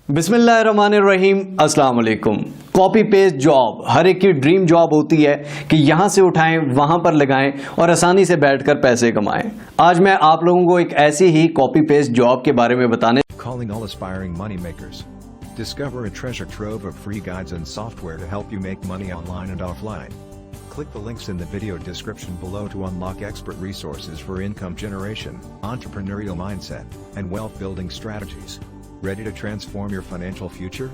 बिस्मिल्लाहिर्रहमानिर्रहीम, अस्सलाम वालेकुम। कॉपी पेस्ट जॉब हर एक की ड्रीम जॉब होती है कि यहां से उठाएं, वहां पर लगाएं और आसानी से बैठकर पैसे कमाएं। आज मैं आप लोगों को एक ऐसी ही कॉपी पेस्ट जॉब के बारे में बताने Calling all aspiring moneymakers. Discover a treasure trove of free guides and software to help you make money online and offline. Click the links in the video description below to unlock expert resources for income generation, entrepreneurial mindset, and wealth building strategies. Ready to transform your financial future?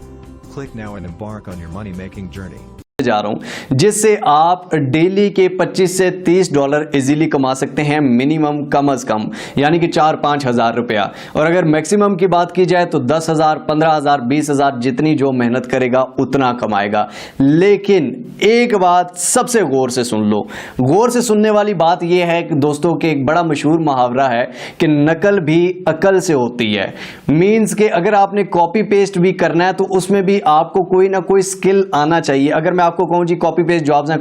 Click now and embark on your money-making journey. जा रहा हूं जिससे आप daily के 25 से 30 dollar easily कमा सकते हैं, मिनिमम कम अज कम, यानी कि 4-5 हजार रुपया। और अगर मैक्सिमम की बात की जाए तो 10,000, 15,000, 20,000, जितनी जो मेहनत करेगा उतना कमाएगा। लेकिन एक बात सबसे गौर से सुन लो। गौर से सुनने वाली बात यह है कि दोस्तों के एक बड़ा मशहूर मुहावरा है कि नकल भी अकल से होती है। मीन्स के अगर आपने कॉपी पेस्ट भी करना है तो उसमें भी आपको कोई ना कोई स्किल आना चाहिए। अगर मैं आपको कहूं जी कॉपी पेस्ट जॉब्स हैं,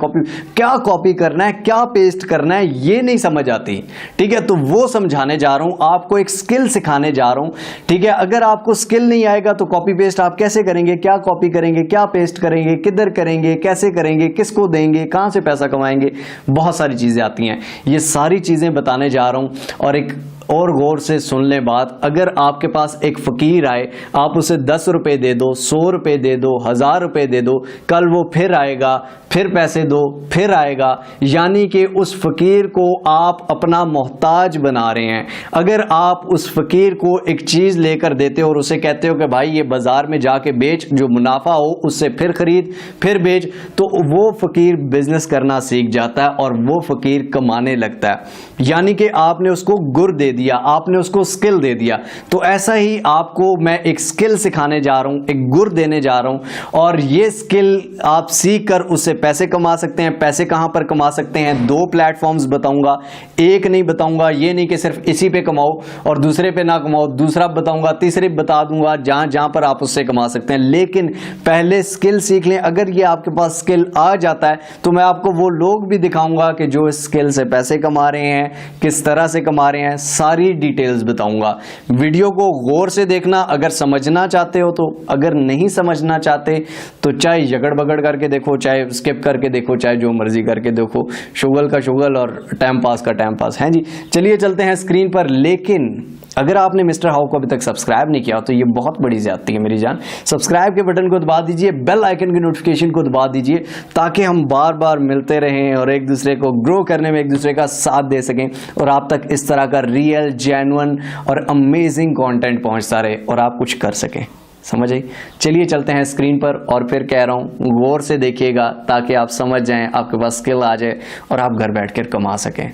क्या कॉपी करना है, क्या पेस्ट करना है, ये नहीं समझ आती, ठीक है, तो वो समझाने जा रहा हूं, आपको एक स्किल सिखाने जा रहा हूं, ठीक है। अगर आपको स्किल नहीं आएगा तो कॉपी पेस्ट आप कैसे करेंगे, क्या कॉपी करेंगे, क्या पेस्ट करेंगे, किधर करेंगे, कैसे करेंगे, किसको देंगे, कहां से पैसा कमाएंगे, बहुत सारी चीजें आती हैं। ये सारी चीजें बताने जा रहा हूं। और एक और गौर से सुन ले बात, अगर आपके पास एक फकीर आए, आप उसे 10 रुपए दे दो, 100 रुपए दे दो, 1000 रुपए दे दो, कल वो फिर आएगा, फिर पैसे दो, फिर आएगा, यानी कि उस फकीर को आप अपना मोहताज बना रहे हैं। अगर आप उस फकीर को एक चीज लेकर देते हो और उसे कहते हो कि भाई ये बाजार में जाके बेच, जो मुनाफा हो उससे फिर खरीद, फिर बेच, तो वो फकीर बिजनेस करना सीख जाता है और वो फकीर कमाने लगता है। यानी कि आपने उसको गुर दे दिया, आपने उसको स्किल दे दिया। तो ऐसा ही आपको मैं एक स्किल सिखाने जा रहा हूं, एक गुर देने जा रहा हूं, और ये स्किल आप सीख कर उससे पैसे कमा सकते हैं। पैसे कहां पर कमा सकते हैं, 2 प्लेटफॉर्म्स बताऊंगा, एक नहीं बताऊंगा। ये नहीं कि सिर्फ इसी पे कमाओ और दूसरे पे ना कमाओ, दूसरा बताऊंगा, तीसरे बता दूंगा, जहां जहां पर आप उससे कमा सकते हैं। लेकिन पहले स्किल सीख लें। अगर ये आपके पास स्किल आ जाता है तो मैं आपको वो लोग भी दिखाऊंगा कि जो इस स्किल से पैसे कमा रहे हैं, किस तरह से कमा रहे हैं, सारी डिटेल्स बताऊंगा। वीडियो को गौर से देखना अगर समझना चाहते हो तो, अगर नहीं समझना चाहते तो चाहे जगड़ बगड़ करके देखो, चाहे स्किप करके देखो, चाहे जो मर्जी करके देखो, शुगल का शुगल और टाइम पास का टाइम पास है जी। चलिए चलते हैं स्क्रीन पर। लेकिन अगर आपने मिस्टर हाउ को अभी तक सब्सक्राइब नहीं किया तो ये बहुत बड़ी ज्यादती है मेरी जान। सब्सक्राइब के बटन को दबा दीजिए, बेल आइकन की नोटिफिकेशन को दबा दीजिए, ताकि हम बार बार मिलते रहें और एक दूसरे को ग्रो करने में एक दूसरे का साथ दे सकें और आप तक इस तरह का रियल, जेन्युइन और अमेजिंग कंटेंट पहुंचता रहे और आप कुछ कर सकें। समझ आई? चलिए चलते हैं स्क्रीन पर। और फिर कह रहा हूं गौर से देखिएगा ताकि आप समझ जाएं, आपके पास स्किल आ जाए और आप घर बैठकर कमा सकें।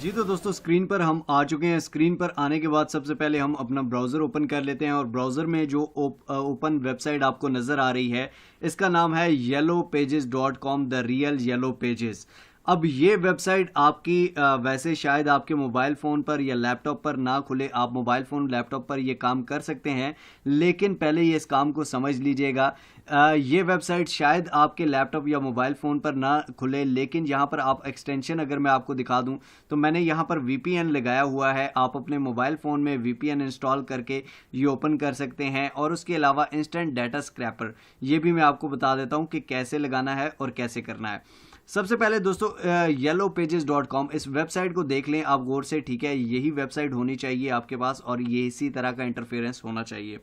जी तो दोस्तों स्क्रीन पर हम आ चुके हैं। स्क्रीन पर आने के बाद सबसे पहले हम अपना ब्राउज़र ओपन कर लेते हैं और ब्राउज़र में जो ओपन वेबसाइट आपको नज़र आ रही है, इसका नाम है yellowpages.com, the real yellow pages. अब ये वेबसाइट आपकी वैसे शायद आपके मोबाइल फ़ोन पर या लैपटॉप पर ना खुले, आप मोबाइल फ़ोन लैपटॉप पर ये काम कर सकते हैं, लेकिन पहले ये इस काम को समझ लीजिएगा। ये वेबसाइट शायद आपके लैपटॉप या मोबाइल फ़ोन पर ना खुले, लेकिन यहाँ पर आप एक्सटेंशन अगर मैं आपको दिखा दूँ तो मैंने यहाँ पर VPN लगाया हुआ है। आप अपने मोबाइल फ़ोन में VPN इंस्टॉल करके ये ओपन कर सकते हैं। और उसके अलावा इंस्टेंट डाटा स्क्रैपर, ये भी मैं आपको बता देता हूँ कि कैसे लगाना है और कैसे करना है। सबसे पहले दोस्तों yellowpages.com, इस वेबसाइट को देख लें आप गौर से, ठीक है। यही वेबसाइट होनी चाहिए आपके पास और ये इसी तरह का इंटरफेरेंस होना चाहिए।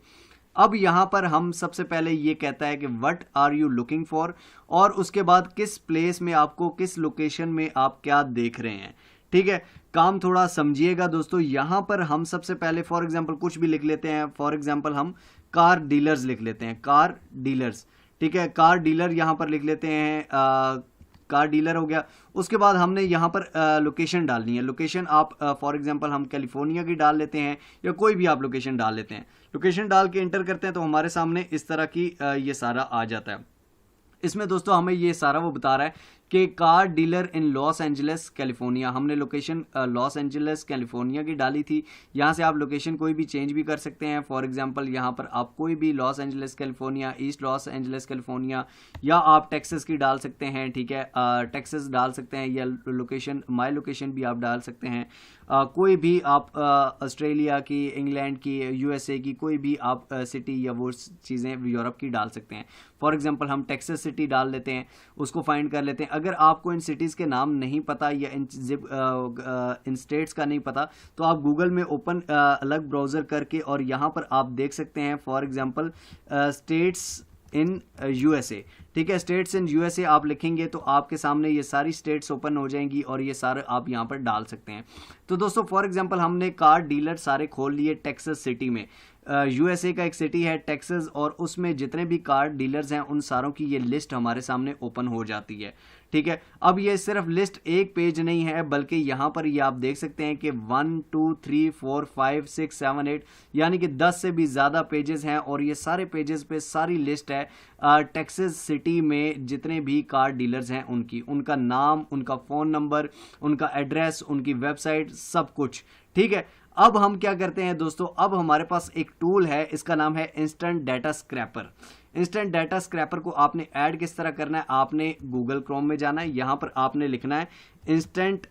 अब यहाँ पर हम सबसे पहले ये कहता है कि what are you looking for, और उसके बाद किस प्लेस में आपको, किस लोकेशन में आप क्या देख रहे हैं, ठीक है। काम थोड़ा समझिएगा दोस्तों। यहाँ पर हम सबसे पहले फॉर एग्जांपल कुछ भी लिख लेते हैं। फॉर एग्जांपल हम कार डीलर्स लिख लेते हैं, कार डीलर्स, ठीक है। कार डीलर यहाँ पर लिख लेते हैं, कार डीलर हो गया। उसके बाद हमने यहाँ पर लोकेशन डालनी है। लोकेशन आप फॉर एग्जांपल हम कैलिफोर्निया की डाल लेते हैं या कोई भी आप लोकेशन डाल लेते हैं। लोकेशन डाल के इंटर करते हैं तो हमारे सामने इस तरह की ये सारा आ जाता है। इसमें दोस्तों हमें ये सारा वो बता रहा है कि कार डीलर इन लॉस एंजलिस कैलिफोर्निया, हमने लोकेशन लॉस एंजलिस कैलिफोर्निया की डाली थी। यहाँ से आप लोकेशन कोई भी चेंज भी कर सकते हैं। फॉर एग्जांपल यहाँ पर आप कोई भी Los Angeles California, east Los Angeles California, या आप टेक्सास की डाल सकते हैं, ठीक है, टेक्सास डाल सकते हैं, या लोकेशन माई लोकेशन भी आप डाल सकते हैं। कोई भी आप ऑस्ट्रेलिया की, इंग्लैंड की, यूएसए की कोई भी आप सिटी या वो चीज़ें यूरोप की डाल सकते हैं। फॉर एग्जांपल हम टेक्सास सिटी डाल लेते हैं, उसको फाइंड कर लेते हैं। अगर आपको इन सिटीज़ के नाम नहीं पता या इन स्टेट्स का नहीं पता, तो आप गूगल में ओपन अलग ब्राउज़र करके और यहाँ पर आप देख सकते हैं for example states in USA, ठीक है, स्टेट्स इन यूएसए आप लिखेंगे तो आपके सामने ये सारी स्टेट्स ओपन हो जाएंगी और ये सारे आप यहाँ पर डाल सकते हैं। तो दोस्तों फॉर एग्जांपल हमने कार डीलर सारे खोल लिए टेक्सास सिटी में। यूएसए का एक सिटी है टेक्सास, और उसमें जितने भी कार डीलर्स हैं उन सारों की ये लिस्ट हमारे सामने ओपन हो जाती है, ठीक है। अब ये सिर्फ लिस्ट एक पेज नहीं है, बल्कि यहाँ पर ये आप देख सकते हैं कि 1 2 3 4 5 6 7 8 यानी कि 10 से भी ज़्यादा पेजेस हैं, और ये सारे पेजेस पे सारी लिस्ट है टेक्सास सिटी में जितने भी कार डीलर्स हैं उनकी, उनका नाम, उनका फ़ोन नंबर, उनका एड्रेस, उनकी वेबसाइट, सब कुछ, ठीक है। अब हम क्या करते हैं दोस्तों, अब हमारे पास एक टूल है, इसका नाम है instant data scraper. Instant data scraper को आपने ऐड किस तरह करना है, आपने गूगल क्रोम में जाना है, यहाँ पर आपने लिखना है इंस्टेंट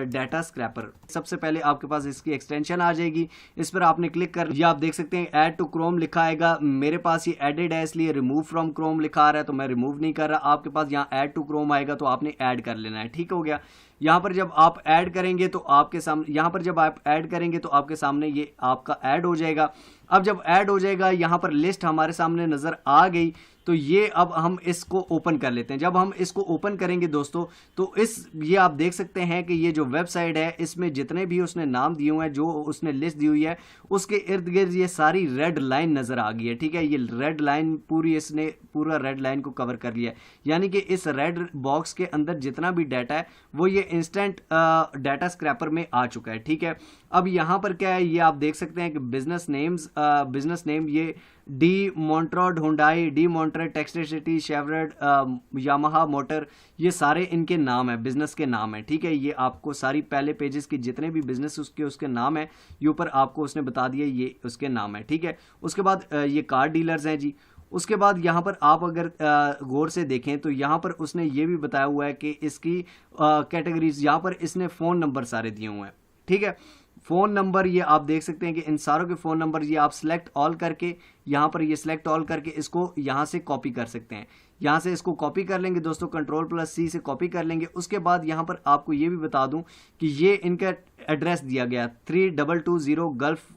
डाटा स्क्रैपर। सबसे पहले आपके पास इसकी एक्सटेंशन आ जाएगी, इस पर आपने क्लिक कर, ये आप देख सकते हैं ऐड टू क्रोम लिखा आएगा। मेरे पास ये एडेड है इसलिए रिमूव फ्रॉम क्रोम लिखा आ रहा है, तो मैं रिमूव नहीं कर रहा। आपके पास यहाँ ऐड टू क्रोम आएगा तो आपने ऐड कर लेना है, ठीक हो गया। यहाँ पर जब आप ऐड करेंगे तो आपके सामने, यहाँ पर जब आप ऐड करेंगे तो आपके सामने ये आपका ऐड हो जाएगा। अब जब ऐड हो जाएगा यहाँ पर लिस्ट हमारे सामने नजर आ गई, तो ये अब हम इसको ओपन कर लेते हैं। जब हम इसको ओपन करेंगे दोस्तों, तो ये आप देख सकते हैं कि ये जो वेबसाइट है इसमें जितने भी उसने नाम दिए हुए हैं, जो उसने लिस्ट दी हुई है, उसके इर्द गिर्द ये सारी रेड लाइन नजर आ गई है, ठीक है। ये रेड लाइन पूरी, इसने पूरा रेड लाइन को कवर कर लिया है, यानी कि इस रेड बॉक्स के अंदर जितना भी डाटा है वो ये इंस्टेंट डाटा स्क्रैपर में आ चुका है, ठीक है। अब यहाँ पर क्या है, ये आप देख सकते हैं कि बिजनेस नेम ये डी मॉन्ट्रोड हुंडाई, डी मॉन्ट्रेड टेक्सटिसिटी, शेवरेट, यामाहा मोटर, ये सारे इनके नाम है, बिजनेस के नाम है, ठीक है। ये आपको सारी पहले पेजेस की जितने भी बिजनेस उसके नाम है ये ऊपर आपको उसने बता दिया, ये उसके नाम है, ठीक है। उसके बाद ये कार डीलर्स हैं जी। उसके बाद यहाँ पर आप अगर गौर से देखें तो यहाँ पर उसने ये भी बताया हुआ है कि इसकी कैटेगरीज, यहाँ पर इसने फ़ोन नंबर सारे दिए हुए हैं, ठीक है। फ़ोन नंबर ये आप देख सकते हैं कि इन सारों के फ़ोन नंबर ये आप सिलेक्ट ऑल करके, यहाँ पर ये सिलेक्ट ऑल करके इसको यहाँ से कॉपी कर सकते हैं। यहाँ से इसको कॉपी कर लेंगे दोस्तों, Ctrl+C से कॉपी कर लेंगे। उसके बाद यहाँ पर आपको ये भी बता दूं कि ये इनका एड्रेस दिया गया 3220 गल्फ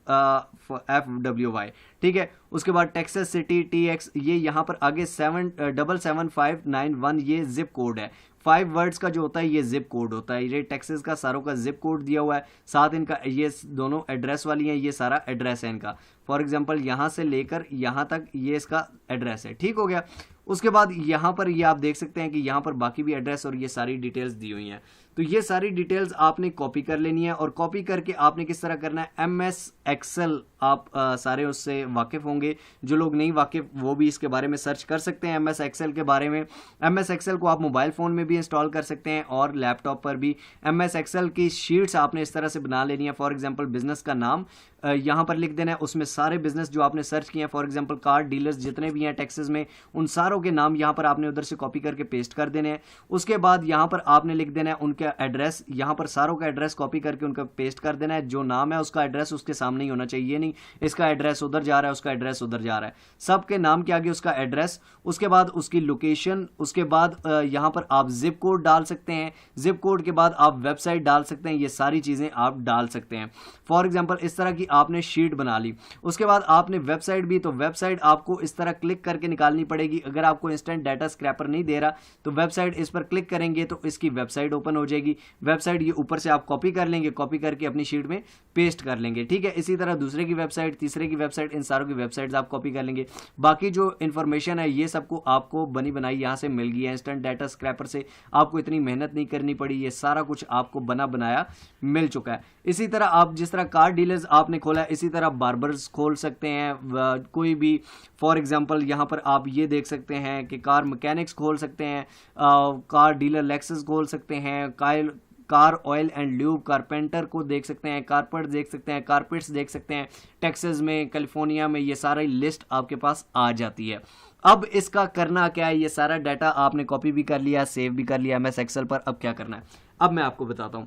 FWY, ठीक है। उसके बाद टेक्सास सिटी TX, ये यहाँ पर आगे 77591 ये जिप कोड है। 5 वर्ड्स का जो होता है ये जिप कोड होता है। ये टेक्सास का सारों का जिप कोड दिया हुआ है, साथ इनका ये दोनों एड्रेस वाली हैं, ये सारा एड्रेस है इनका। फॉर एग्जांपल यहाँ से लेकर यहाँ तक ये इसका एड्रेस है, ठीक हो गया। उसके बाद यहाँ पर ये आप देख सकते हैं कि यहाँ पर बाकी भी एड्रेस और ये सारी डिटेल्स दी हुई हैं। तो ये सारी डिटेल्स आपने कॉपी कर लेनी है, और कॉपी करके आपने किस तरह करना है, MS Excel आप सारे उससे वाकिफ होंगे। जो लोग नहीं वाकिफ वो भी इसके बारे में सर्च कर सकते हैं MS Excel के बारे में। MS Excel को आप मोबाइल फ़ोन में भी इंस्टॉल कर सकते हैं और लैपटॉप पर भी। MS Excel की शीट्स आपने इस तरह से बना लेनी है। फॉर एग्जाम्पल बिजनेस का नाम यहाँ पर लिख देना है, उसमें सारे बिजनेस जो आपने सर्च किए हैं, फॉर एग्जांपल कार डीलर्स जितने भी हैं टेक्सास में, उन सारों के नाम यहाँ पर आपने उधर से कॉपी करके पेस्ट कर देने हैं। उसके बाद यहाँ पर आपने लिख देना है उनका एड्रेस, यहाँ पर सारों का एड्रेस कॉपी करके उनका पेस्ट कर देना है। जो नाम है उसका एड्रेस उसके सामने ही होना चाहिए, नहीं इसका एड्रेस उधर जा रहा है, उसका एड्रेस उधर जा रहा है, सबके नाम के आगे उसका एड्रेस, उसके बाद उसकी लोकेशन, उसके बाद यहाँ पर आप जिप कोड डाल सकते हैं, जिप कोड के बाद आप वेबसाइट डाल सकते हैं, ये सारी चीज़ें आप डाल सकते हैं। फॉर एग्जाम्पल इस तरह की आपने शीट बना ली। उसके बाद आपने वेबसाइट भी, तो वेबसाइट आपको इस तरह क्लिक करके निकालनी पड़ेगी। अगर आपको इंस्टेंट डाटा स्क्रैपर नहीं दे रहा तो वेबसाइट इस पर क्लिक करेंगे तो इसकी वेबसाइट ओपन हो जाएगी वेबसाइट, ये ऊपर से आप कॉपी कर लेंगे, कॉपी करके अपनी शीट में पेस्ट कर लेंगे, ठीक है। इसी तरह दूसरे की वेबसाइट, तीसरे की वेबसाइट, इन सारों की वेबसाइट्स आप कॉपी कर लेंगे। बाकी जो इन्फॉर्मेशन है ये सबको आपको बनी बनाई यहाँ से मिल गई है, इंस्टेंट डाटा स्क्रैपर से आपको इतनी मेहनत नहीं करनी पड़ी, ये सारा कुछ आपको बना बनाया मिल चुका है। इसी तरह आप जिस तरह कार डीलर्स आपने खोला है, इसी तरह बार्बर्स खोल सकते हैं, कोई भी फॉर एग्जांपल यहाँ पर आप ये देख सकते हैं कि कार मैकेनिक्स खोल सकते हैं, कार डीलर लेक्सस खोल सकते हैं, car oil and lube carpenter को देख सकते हैं, कारपेट देख सकते हैं, कारपेट्स देख सकते हैं, टेक्सास में, कैलिफोर्निया में, ये सारी लिस्ट आपके पास आ जाती है। अब इसका करना क्या है, ये सारा डाटा आपने कॉपी भी कर लिया, सेव भी कर लिया MS एक्सेल पर। अब क्या करना है, अब मैं आपको बताता हूं।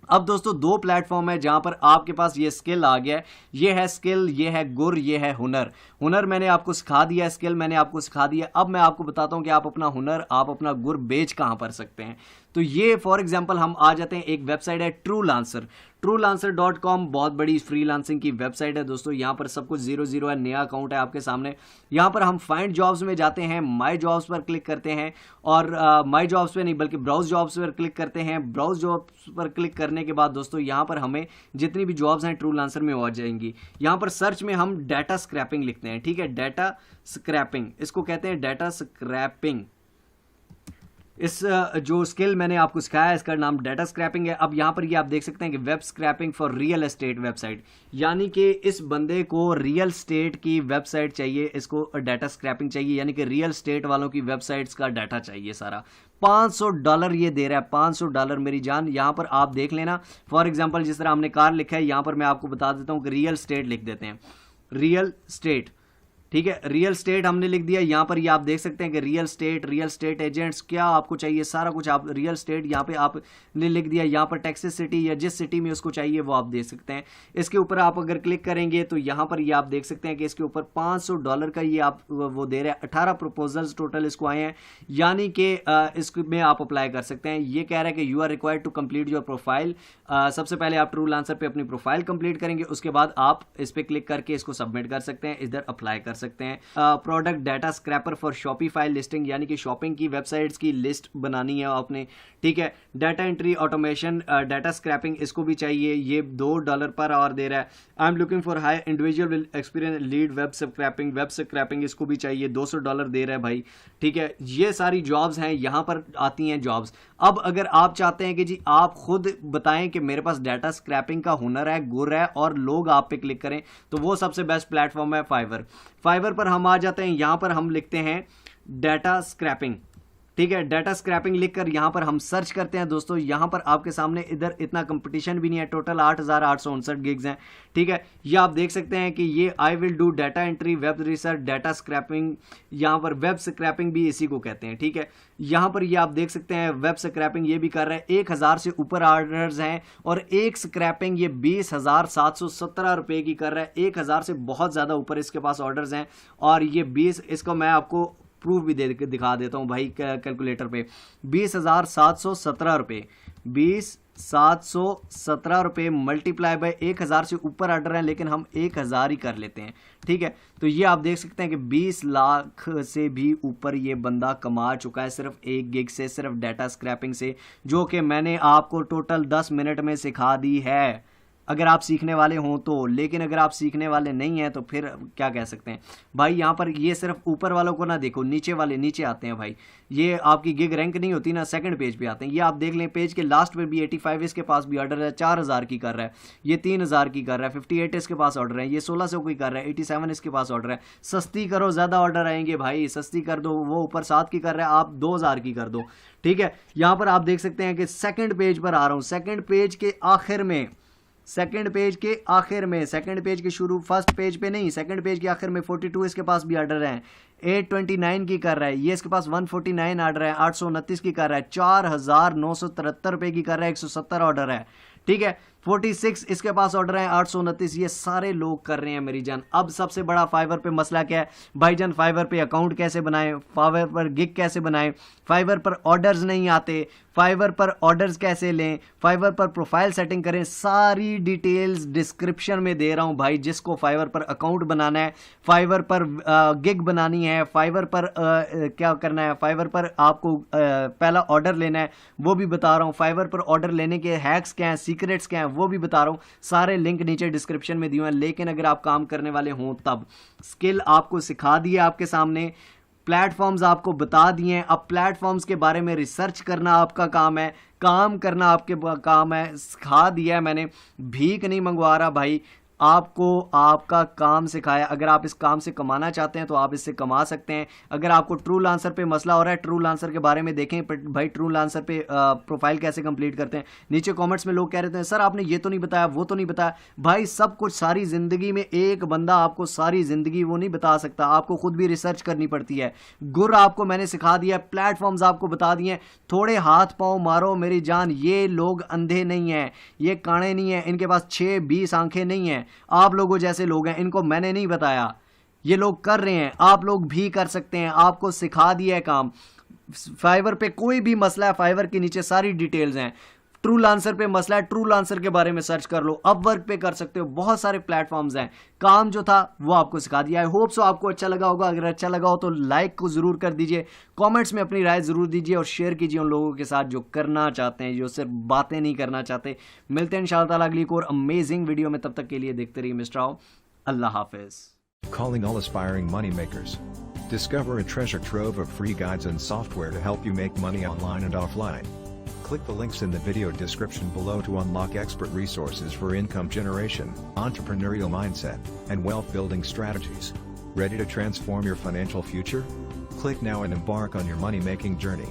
अब दोस्तों दो प्लेटफॉर्म है जहां पर आपके पास ये स्किल आ गया है, ये है स्किल, ये है गुर, ये है हुनर। हुनर मैंने आपको सिखा दिया, स्किल मैंने आपको सिखा दिया। अब मैं आपको बताता हूं कि आप अपना हुनर, आप अपना गुर बेच कहां पर सकते हैं। तो ये फॉर एग्जांपल हम आ जाते हैं, एक वेबसाइट है TrueLancer, truelancer.com, बहुत बड़ी फ्रीलांसिंग की वेबसाइट है दोस्तों। यहाँ पर सब कुछ 0 है, नया अकाउंट है आपके सामने। यहाँ पर हम फाइंड जॉब्स में जाते हैं, माई जॉब्स पर क्लिक करते हैं, और माई जॉब्स पे नहीं बल्कि ब्राउज जॉब्स पर क्लिक करते हैं। ब्राउज जॉब्स पर क्लिक करने के बाद दोस्तों यहाँ पर हमें जितनी भी जॉब्स हैं TrueLancer में आ जाएंगी। यहाँ पर सर्च में हम डाटा स्क्रैपिंग लिखते हैं, ठीक है, डाटा स्क्रैपिंग, इसको कहते हैं डाटा स्क्रैपिंग। इस जो स्किल मैंने आपको सिखाया है इसका नाम डाटा स्क्रैपिंग है। अब यहाँ पर ये आप देख सकते हैं कि web scrapping for real estate website, यानी कि इस बंदे को रियल स्टेट की वेबसाइट चाहिए, इसको डाटा स्क्रैपिंग चाहिए, यानी कि रियल स्टेट वालों की वेबसाइट्स का डाटा चाहिए सारा। $500 ये दे रहा है, $500 मेरी जान। यहाँ पर आप देख लेना, फॉर एग्जाम्पल जिस तरह हमने कार लिखा है, यहाँ पर मैं आपको बता देता हूँ कि रियल स्टेट लिख देते हैं, रियल स्टेट, ठीक है, रियल स्टेट हमने लिख दिया। यहाँ पर ये आप देख सकते हैं कि रियल स्टेट एजेंट्स, क्या आपको चाहिए सारा कुछ आप रियल स्टेट यहाँ पे आपने लिख दिया। यहाँ पर टेक्सास सिटी या जिस सिटी में उसको चाहिए वो आप देख सकते हैं। इसके ऊपर आप अगर क्लिक करेंगे तो यहाँ पर ये आप देख सकते हैं कि इसके ऊपर $500 का ये आप वो दे रहे हैं। 18 प्रपोजल्स टोटल इसको आए हैं, यानी कि इसमें आप अप्लाई कर सकते हैं। ये कह रहा है कि you are required to complete your profile. सबसे पहले आप TrueLancer पे अपनी प्रोफाइल कंप्लीट करेंगे, उसके बाद आप इस पर क्लिक करके इसको सबमिट कर सकते हैं, इधर अप्लाई कर सकते हैं। Product data scraper for Shopify listing, यानी कि शॉपिंग की वेबसाइट्स की लिस्ट बनानी है आपने, ठीक है। Data entry automation data scraping, इसको भी चाहिए, ये $2 पर आवर दे रहा है। I am looking for high individual will experience lead web scrapping, इसको भी चाहिए, $200 दे रहा है भाई, ठीक है। ये सारी जॉब्स हैं, यहाँ पर आती हैं जॉब्स। अब अगर आप चाहते हैं कि जी आप खुद बताएं कि मेरे पास डाटा स्क्रैपिंग का हुनर है, गुर है, और लोग आप पे क्लिक करें, तो वो सबसे बेस्ट प्लेटफॉर्म है फाइवर पर हम आ जाते हैं। यहाँ पर हम लिखते हैं डाटा स्क्रैपिंग, ठीक है, डाटा स्क्रैपिंग लिखकर यहाँ पर हम सर्च करते हैं दोस्तों। यहाँ पर आपके सामने इधर इतना कंपटीशन भी नहीं है, टोटल 8,859 गिग्स हैं, ठीक है। ये आप देख सकते हैं कि ये I will do data entry, web research, data scraping, यहाँ पर वेब स्क्रैपिंग भी इसी को कहते हैं, ठीक है। यहाँ पर ये आप देख सकते हैं वेब स्क्रैपिंग ये भी कर रहे हैं। 1,000 से ऊपर ऑर्डर्स हैं, और एक स्क्रैपिंग ये 20,717 रुपये की कर रहा है। 1,000 से बहुत ज़्यादा ऊपर इसके पास ऑर्डर्स हैं, और ये 20, इसको मैं आपको प्रूफ भी दिखा देता हूं भाई कैलकुलेटर पे। 20,717 रुपये, 20,717 रुपये मल्टीप्लाई बाय 1,000 से ऊपर ऑर्डर है, लेकिन हम 1,000 ही कर लेते हैं, ठीक है। तो ये आप देख सकते हैं कि 20 लाख से भी ऊपर ये बंदा कमा चुका है सिर्फ एक गिग से, सिर्फ डाटा स्क्रैपिंग से, जो कि मैंने आपको टोटल 10 मिनट में सिखा दी है, अगर आप सीखने वाले हों तो। लेकिन अगर आप सीखने वाले नहीं हैं तो फिर क्या कह सकते हैं भाई। यहाँ पर ये सिर्फ ऊपर वालों को ना देखो, नीचे वाले नीचे आते हैं भाई। ये आपकी गिग रैंक नहीं होती ना, सेकंड पेज पे आते हैं। ये आप देख लें, पेज के लास्ट पे भी 85 इसके पास भी ऑर्डर है, 4,000 की कर रहा है, ये 3,000 की कर रहा है, 58 इसके पास ऑर्डर है, ये 1,600 की कर रहा है, 87 इसके पास ऑर्डर है। सस्ती करो, ज़्यादा ऑर्डर आएंगे भाई, सस्ती कर दो। वो ऊपर 7 की कर रहा है, आप 2,000 की कर दो, ठीक है। यहाँ पर आप देख सकते हैं कि सेकंड पेज पर आ रहा हूँ, सेकंड पेज के आखिर में, सेकंड पेज के शुरू, फर्स्ट पेज पे नहीं, सेकंड पेज के आखिर में 42 इसके पास भी ऑर्डर है, 829 की कर रहा है, ये इसके पास 149 ऑर्डर है, 829 की कर रहा है, 4,973 रुपये की कर रहा है, 170 ऑर्डर है, ठीक है। 46 इसके पास ऑर्डर है, 829 ये सारे लोग कर रहे हैं मेरी जान। अब सबसे बड़ा फाइवर पे मसला क्या है भाईजान, फाइवर पे अकाउंट कैसे बनाएं, फाइवर पर गिग कैसे बनाएं, फाइवर पर ऑर्डर्स नहीं आते, फाइवर पर ऑर्डर्स कैसे लें, फाइवर पर प्रोफाइल सेटिंग करें, सारी डिटेल्स डिस्क्रिप्शन में दे रहा हूं भाई। जिसको फाइवर पर अकाउंट बनाना है, फाइवर पर गिग बनानी है, फाइवर पर क्या करना है, फाइवर पर आपको पहला ऑर्डर लेना है वो भी बता रहा हूं, फाइवर पर ऑर्डर लेने के हैक्स क्या हैं, सीक्रेट्स क्या हैं वो भी बता रहा हूं। सारे लिंक नीचे डिस्क्रिप्शन में दिए हैं। लेकिन अगर आप काम करने वाले हों तब स्किल आपको सिखा दी है आपके सामने, प्लेटफॉर्म्स आपको बता दिए हैं, अब प्लेटफॉर्म्स के बारे में रिसर्च करना आपका काम है, काम करना आपके काम है, सिखा दिया है मैंने, भीख नहीं मंगवा रहा भाई, आपको आपका काम सिखाया। अगर आप इस काम से कमाना चाहते हैं तो आप इससे कमा सकते हैं। अगर आपको ट्रू लांसर पे मसला हो रहा है, ट्रू लांसर के बारे में देखें भाई, ट्रू लांसर पे प्रोफाइल कैसे कंप्लीट करते हैं। नीचे कमेंट्स में लोग कह रहे थे सर आपने ये तो नहीं बताया, वो तो नहीं बताया। भाई सब कुछ सारी जिंदगी में एक बंदा आपको सारी जिंदगी वो नहीं बता सकता, आपको खुद भी रिसर्च करनी पड़ती है। गुर आपको मैंने सिखा दिया, प्लेटफॉर्म्स आपको बता दिए, थोड़े हाथ पांव मारो मेरी जान। ये लोग अंधे नहीं है, ये काणे नहीं है, इनके पास 6-20 आंखें नहीं है, आप लोगों जैसे लोग हैं, इनको मैंने नहीं बताया, ये लोग कर रहे हैं, आप लोग भी कर सकते हैं, आपको सिखा दिया है काम। फाइवर पे कोई भी मसला है, फाइवर के नीचे सारी डिटेल्स हैं। ट्रू लांसर पे मसला है, ट्रू लांसर के बारे में सर्च कर लो, अपवर्क पे कर सकते हो, बहुत सारे प्लेटफॉर्म्स हैं। काम जो था वो आपको सिखा दिया। आई होप सो आपको अच्छा लगा होगा। अगर अच्छा लगा हो तो लाइक को जरूर कर दीजिए, कमेंट्स में अपनी राय जरूर दीजिए और शेयर कीजिए उन लोगों के साथ जो करना चाहते हैं, जो सिर्फ बातें नहीं करना चाहते। मिलते हैं इंशाअल्लाह ताला अगली एक और अमेजिंग वीडियो में, तब तक के लिए देखते रहिए मिस्टर आओ। अल्लाह हाफिज। Calling all aspiring moneymakers. Discover a treasure trove of free guides and software to help you make money online and offline. Click the links in the video description below to unlock expert resources for income generation, entrepreneurial mindset, and wealth building strategies. Ready to transform your financial future? Click now and embark on your money making journey.